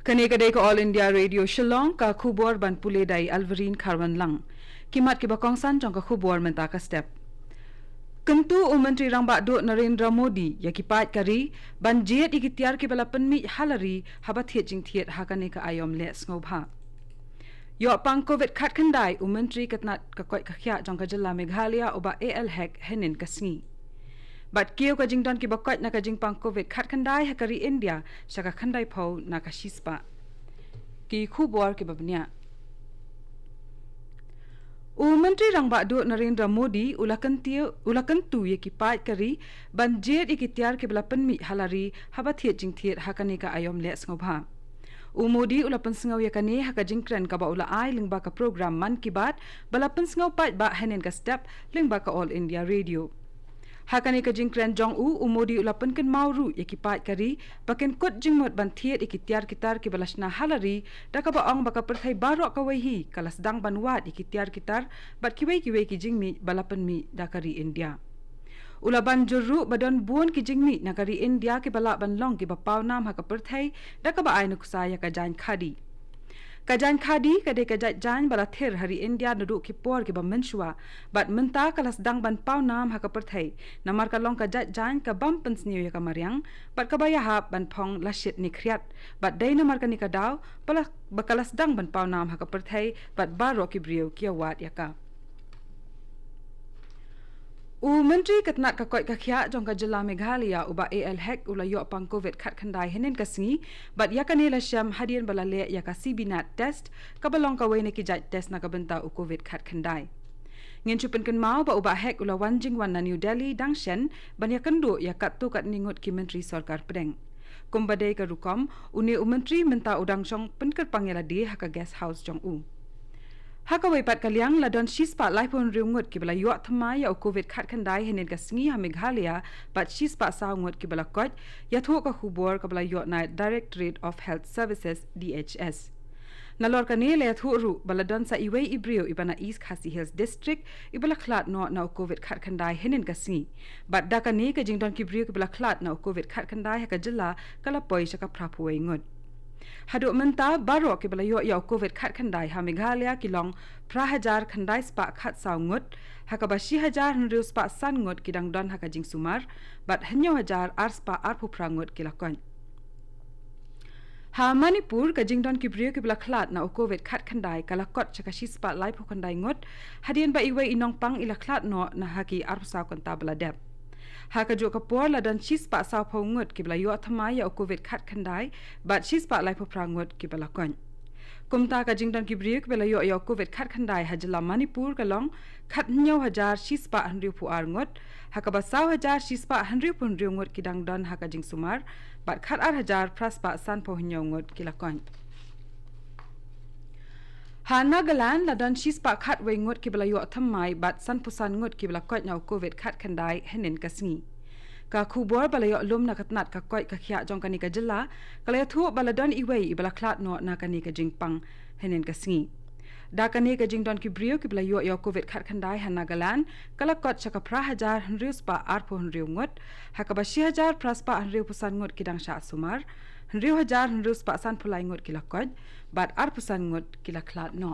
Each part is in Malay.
Kani kadai ke All India Radio Shillong ka khubor ban pule dai Alvarin Kharwan lang. Kimat ki bakongsan jong ka khubor menta ka step. Kentu Menteri Rangba Do Narendra Modi ya kipat kari ban jet ikitiar ki bala penmi halari habat thiet jing thiet hakane ka ayom le sngoba. Yo pang COVID khat khandai Menteri katnat ka koi ka khya jong ka jilla Meghalaya oba AL hack henin kasngi. Bat kio ka jingdon ki bakot na ka jingpang COVID khat khandai hakari India saka khandai phau na ka shispa. Ki khubor ki babnya. Menteri Rangba Do Narendra Modi ulakan tu ye ki pat kari ban jet ikitiar ki bala penmi halari habat thiet jing thiet hakane ka ayom le sngoba. Modi ulapan sengau yakane haka jingkran ka ba ula ai lingba ka program Man Ki Baat balapan sengau pat ba hanen ka step lingba ka All India Radio. Hakane ka jingkran jong Modi ulapan kan mauru yakipat kari paken kot jingmot ban thiet ikitiar kitar ki balasna halari daka ba ong baka perthai barok ka wehi kalas dang banwat ikitiar kitar bat kiwei ki jingmi balapan mi dakari India. Ulaban juru badon buon ki jingmi nakari India ki bala ban long ki bapau nam haka perthai daka ba ai nukusaya ka jan khadi. Kajan khadi kadai kajat jan bala ther hari India nuduk ki por ki ba menshua bat menta kalas dang ban pau nam haka perthai namar ka long kajat jan ka bam pensniu ya ka mariang bat ka baya hap ban phong lashit ni khriat bat dai namar ka ni ka daw bala bakalas dang ban pau nam haka perthai bat baro ki brio ki awat ya ka. Menteri katnat ka koi ka khya jong ka jilla Meghalaya uba AL hack ula yo pang COVID khat khandai henen kasngi bat yakane la syam hadian balale ya ka CBNAT test ka balong ka wene ki jat test na ka benta COVID khat khandai ngin chupen kan mau ba uba hack ula wanjing wan na New Delhi dangshen ban ya kendo ya kat tu kat ningot ki menteri sarkar pedeng kumbadai ka rukom menteri menta udang jong penker pangela di haka guest house jong Haka wepat kaliang ladon shispa laipon riungut ki bala yuak thamai ya COVID khat khandai henen ka sngi ha Meghalaya bat shispa saungut ki bala kot ya thu ka khubor ka bala yuak nai Directorate of Health Services DHS. Nalor ka ne le thu ru bala don sa iwei ibrio ibana East Khasi Hills District ibala khlat no na COVID khat khandai henen ka sngi bat da ka ne ka jingdon ki brio ki bala khlat na COVID khat khandai ha ka jilla kala poi saka phrapuai ngut. Haduk menta baro ki bala yo COVID khat khandai ha Meghalaya kilong prahajar khandai spa khat saungut haka ba 6000 hunriu spa sangut kidang don haka jing sumar bat hanyo hajar ar spa ar phuprangut kilakon ha Manipur ka jingdon ki brio ki bala khlat na COVID khat khandai kalakot chakashi spa lai phu khandai ngut hadien ba iwe inong pang ila khlat no na haki ar sa kon ta bala dep Haka jo kapor la dan shispa sa phongut ki bala yo thamai ya COVID khat khandai bat shispa lai phuprangut ki bala kon kumta ka jingdan ki brio ki bala yo COVID khat khandai hajla Manipur ka long khat nyaw hajar shispa hanriu pu arngot haka ba 1000 shispa hanriu pun riungut ki dang don haka jing sumar bat khat ar hajar praspa san pho nyawngut ki la kon Nagaland la don shispa khat wengut ki bala yo thammai bat san pusan ngut ki bala kot nyaw COVID khat khandai henen kasngi ka khubor bala yo lum na katnat ka koi ka khya jong kani ka jilla kala thu bala don iwei bala khlat no na kani ka jingpang henen kasngi da kani ka jingdon ki brio ki bala yo COVID khat khandai Nagaland kala kot chaka prahajar hunriu spa arpho hunriu ngut haka ba 6000 praspa hunriu pusan ngut kidang sha sumar hunriu hajar hunriu spa san phulai ngut kilakot bat ar pusan ngut kilaklat no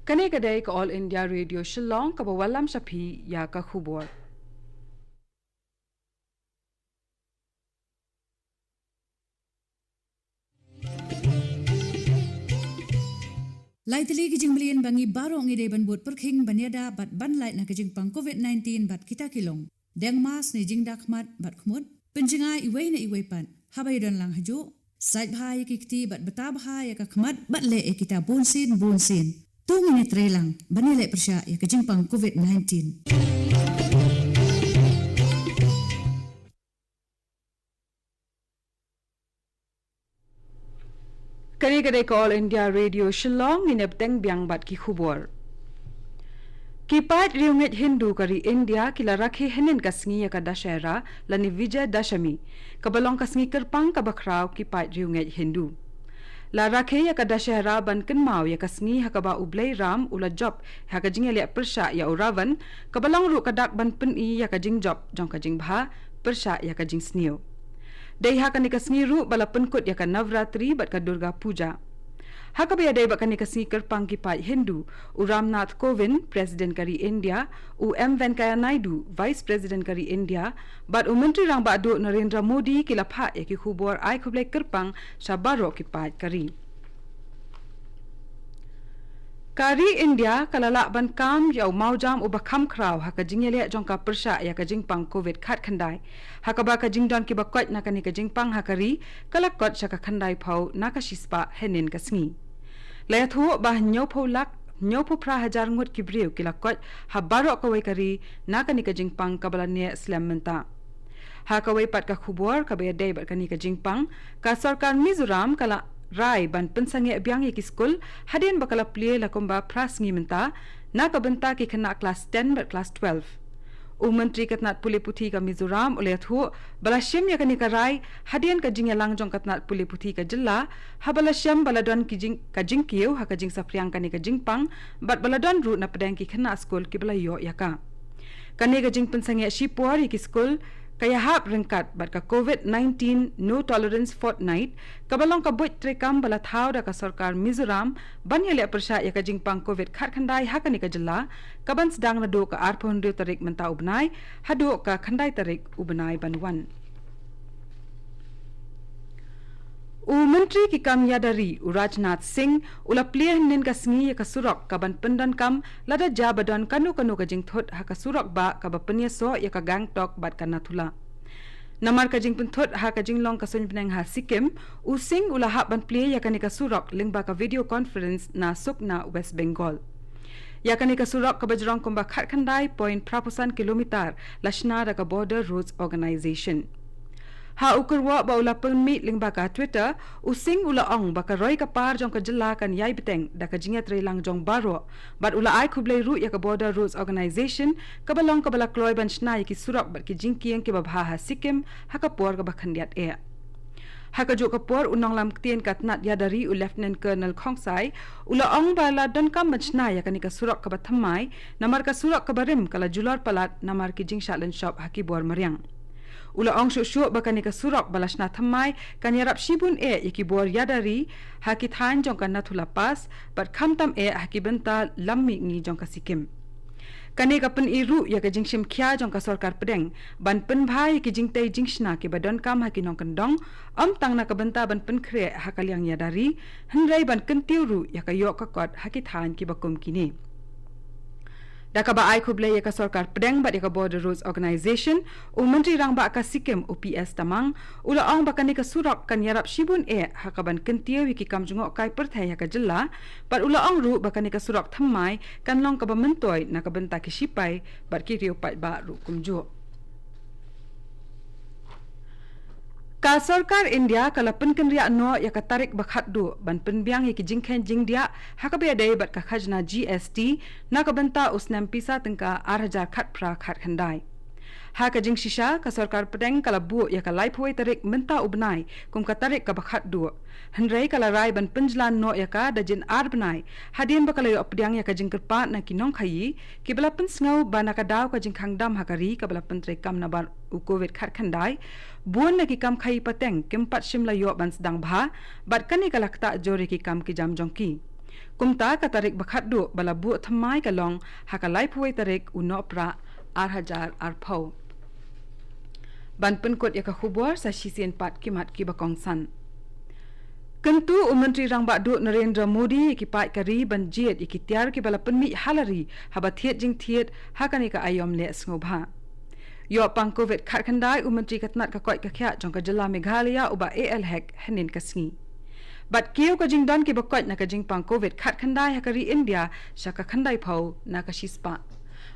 kane kadai ka All India Radio Shillong ka bawalam shapi ya ka khubor Laitali ki jingmlian bangi baro ngi de ban bot perkhing banyada bat ban lait na ki jingpang COVID-19 bat kita kilong deng mas ni jingda khmat bat khmut penjinga iwei na iwei pan habai don lang hajo sait bhai ki kti bat bata bhai ka khmat bat le e kita bonsin 2 minit relang banile persya ya ki jingpang COVID-19 Kani kadai ka All India Radio Shillong inep teng biang bat ki khubor Kipat riunget Hindu kari India kila rakhe henen kasngi ya ka dashera lani Vijay Dashami kabalong kasngi kerpang ka bakraw kipat riunget Hindu la rakhe ya ka dashera ban kenmau ya kasngi hakaba ublai ram ula job haka jingele persha ya uravan kabalong ru kadak ban pen i ya ka jing job jong ka jing bha persha ya ka jing snio Dai hakani kasngiru bala penkut yakan Navratri bat ka Durga Puja. Hakabaya dai bakani kasngi kerpang kipai Hindu, u Ramnath Kovind, Presiden kari India, u M Venkaya Naidu, Vice President kari India, bat u Menteri Rang Badu Narendra Modi kilapha yaki khubor ai khublai kerpang sabaro kipai kari. Kari India kalala ban kam yau maujam u bakam kraw hakajingle jongka persha ya kajingpang COVID khat khandai hakaba kajingdon ki bakot nakani kajingpang hakari kalakot shaka khandai phau nakashispa henin kasngi layathu bah nyopho lak nyopho pra hajar ngut ki breu kilakot habaro kawai kari nakani kajingpang kabalane slam menta hakawai pat ka khubor kabaya dei bakani kajingpang ka sarkar Mizoram kala Rai ban pensange biang ki skul hadin bakala play la komba prasngi menta na ka benta ki khana class 10 ber class 12 u menteri katnat puli puthi ka Mizoram ule thu balashim ya kani ka Rai hadin ka jingelang jong katnat puli puthi ka jilla habalasham baladon ki jing ka jingkiu ha ka jing sapriang kani ka jingpang bat baladon ru na pedang ki khana skul ki balayo yaka kani ka jing pensange shipor ki skul kaya hap rengkat bat ka COVID-19 no tolerance fortnight kabalong ka buit trekam bala thau da ka sarkar Mizoram banyale persya ya ka jingpang COVID khat khandai hakani ka jilla kaban sedang na do ka arphon de tarik menta ubnai hado ka khandai tarik ubnai banwan u menteri ki kam yadari u Rajnath Singh ula pleh nen ka sngi ya ka surok ka ban pendan kam lada jabadon kanu ka jing thot ha ka surok ba ka ba penya so ya ka Gangtok bat ka nathula namar ka jing penthot ha ka jing long ka sun benang ha Sikkim u Singh ula ha ban pleh ya ka ni ka surok lingba ka video conference na Sukna West Bengal ya ka ni ka surok ka bajrong komba khat khandai point prapusan kilometer lashna da ka border roads organization ha ukurwa ba ula permit lingba ka Twitter using ula ong baka roi ka par jong ka jilla kan yai beteng da ka jinga trelang jong baro bat ula ai khublai ru ya ka border roads organization ka balong ka bala kloi ban snai ki surak bat ki jingkieng ki babha ha Sikkim ha ka por ka bakhandiat e ha ka jo ka por unong lam tien katnat yadari u Lieutenant Colonel Khongsai ula ong bala don kam ban snai ya ka ni ka surak ka bathamai namar ka surak ka barim kala julor palat namar ki jing shalan shop ha ki bor mariang ula ong shu bakani ka surok balashna thammai kan yarap shibun e yaki bor yadari haki than jong kan nathula pas but khamtam e haki benta lammi ngi jong ka Sikkim kane ka pen iru ya ka jingshim khya jong ka sarkar pedeng ban pen bhai ki jingtai jingshna ki badon kam haki nong kan dong am tang na ka benta ban pen khre hakaliang yadari hanrai ban kentiu ru ya ka yok ka kot haki than ki bakum kini Dakaba ai khublai ka sarkar pedeng bat ka border roads organization u menteri rang ba ka Sikkim UPS tamang ula ong bakani ka surok kan yarap shibun e hakaban kentiu ki kamjungo kai perthai ka jilla par ula ong ru bakani ka surok thammai kan long ka ba mentoi na ka benta ki sipai bar ki riu pai ba ru kumjo ka sarkar India kala penken ria no ya ka tarik bakhat du ban penbiang ki jingkhen jingdia hakabe dei bat ka khajna GST na ka benta usnam pisa tengka 8000 khat pra khat khandai ha ka jing shisha ka sarkar pedeng kala bu ya ka lai phoi tarik menta ubnai kum ka tarik ka bakhat du hanrei kala rai ban penjlan no ya ka dajin ar bnai hadin bakala yo pdiang ya ka jing kerpa na kinong khayi ki bala pen snau bana ka daw ka jing khangdam hakari ka bala pen tre kam na bar u COVID khat khandai buon na ki kam khai pateng kempat shimla yo ban sedang bha bat kani kalakta jori ki kam ki jam jongki kumta ka tarik bakhat du bala bu thamai ka long ha ka lai phoi tarik uno pra 8000 arphau ban penkot ya ka khubor sa shisien pat kimat ki bakong san kentu menteri rang badu Narendra Modi ki pai kari ban jet ki tiar ki bala penmi halari haba thiet jing thiet hakani ka ayom le snobha yo pang COVID khat khandai menteri katnat ka koi ka khya jong ka jilla Meghalaya uba AL hek henin kasngi bat kiu ka jing don ki bakot na ka jing pang COVID khat khandai hakari India shaka khandai phau na ka shispa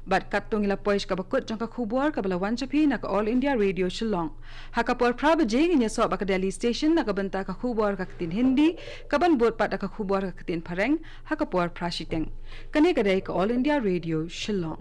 bat katung ila poish ka bakut jong ka khubor ka bala wanchapi na ka All India Radio Shillong haka por prabje ngi so ba ka Delhi station na ka banta ka khubor ka tin Hindi ka ban bot pat ka khubor ka tin Phareng haka por prashiteng kane ka dei ka All India Radio Shillong